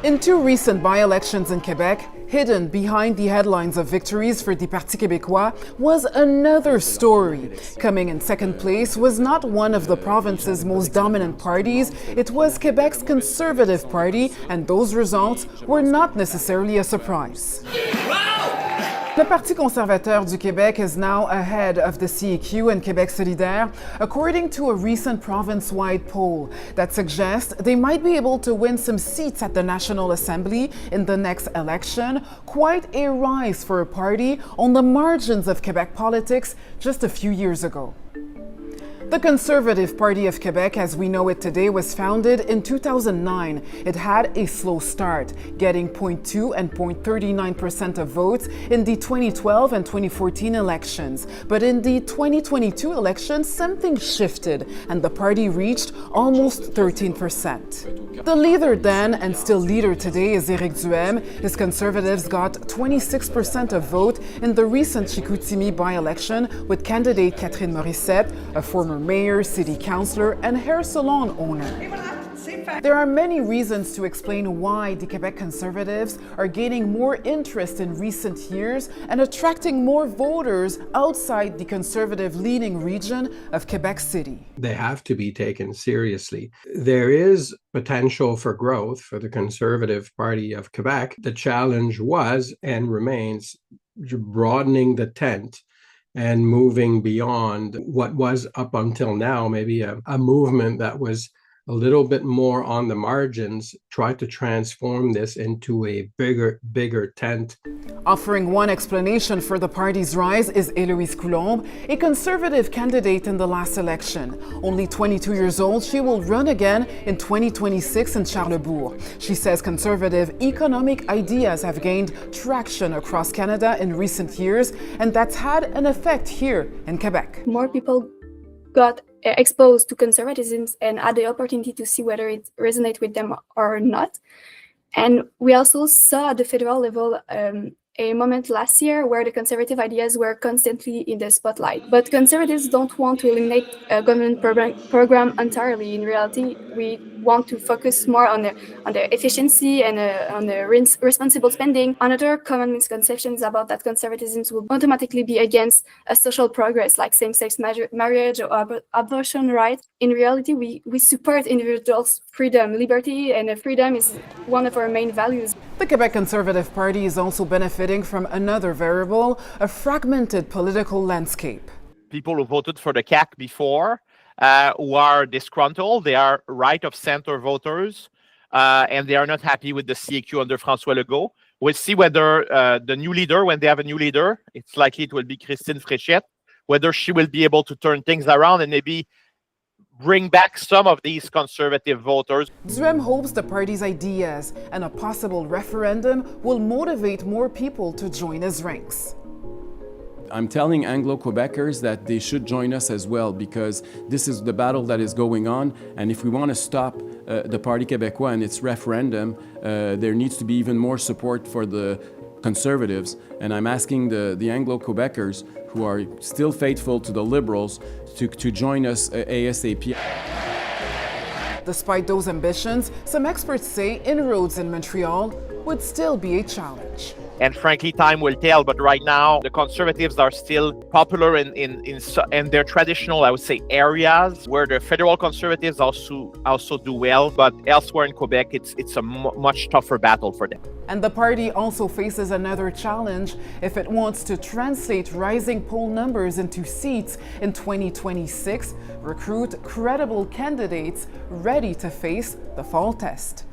In two recent by-elections in Quebec, hidden behind the headlines of victories for the Parti québécois was another story. Coming in second place was not one of the province's most dominant parties, it was Quebec's Conservative Party, and those results were not necessarily a surprise. Le Parti conservateur du Québec is now ahead of the CEQ and Québec Solidaire, according to a recent province-wide poll that suggests they might be able to win some seats at the National Assembly in the next election, quite a rise for a party on the margins of Quebec politics just a few years ago. The Conservative Party of Quebec, as we know it today, was founded in 2009. It had a slow start, getting 0.2 and 0.39% of votes in the 2012 and 2014 elections. But in the 2022 election, something shifted, and the party reached almost 13%. The leader then, and still leader today, is Éric Duhem. His Conservatives got 26% of vote in the recent Chicoutimi by-election, with candidate Catherine Morissette, a former mayor, city councillor, and hair salon owner. There are many reasons to explain why the Quebec Conservatives are gaining more interest in recent years and attracting more voters outside the conservative-leaning region of Quebec City. They have to be taken seriously. There is potential for growth for the Conservative Party of Quebec. The challenge was and remains broadening the tent and moving beyond what was up until now, maybe a movement that was a little bit more on the margins, try to transform this into a bigger tent. Offering one explanation for the party's rise is Héloïse Coulombe, a conservative candidate in the last election. Only 22 years old, she will run again in 2026 in Charlebourg. She says conservative economic ideas have gained traction across Canada in recent years, and that's had an effect here in Quebec. More people got exposed to conservatism and had the opportunity to see whether it resonates with them or not. And we also saw at the federal level a moment last year where the conservative ideas were constantly in the spotlight. But conservatives don't want to eliminate a government program entirely. In reality, we want to focus more on the efficiency and on the responsible spending. Another common misconception is about that conservatism will automatically be against a social progress like same-sex marriage or abortion rights. In reality, we support individuals' freedom, liberty, and freedom is one of our main values. The Quebec Conservative Party is also benefiting from another variable, a fragmented political landscape. People who voted for the CAQ before, who are disgruntled, they are right-of-center voters, and they are not happy with the CEQ under François Legault. We'll see whether the new leader, when they have a new leader, it's likely it will be Christine Fréchette, whether she will be able to turn things around and maybe bring back some of these conservative voters. Duhem hopes the party's ideas and a possible referendum will motivate more people to join his ranks. I'm telling Anglo-Quebecers that they should join us as well, because this is the battle that is going on, and if we want to stop the Parti québécois and its referendum, there needs to be even more support for the Conservatives, and I'm asking the Anglo-Quebecers who are still faithful to the Liberals to join us ASAP. Despite those ambitions, some experts say inroads in Montreal would still be a challenge. And frankly, time will tell. But right now, the Conservatives are still popular in their traditional, I would say, areas where the federal Conservatives also do well. But elsewhere in Quebec, it's a much tougher battle for them. And the party also faces another challenge if it wants to translate rising poll numbers into seats in 2026, recruit credible candidates ready to face the fall test.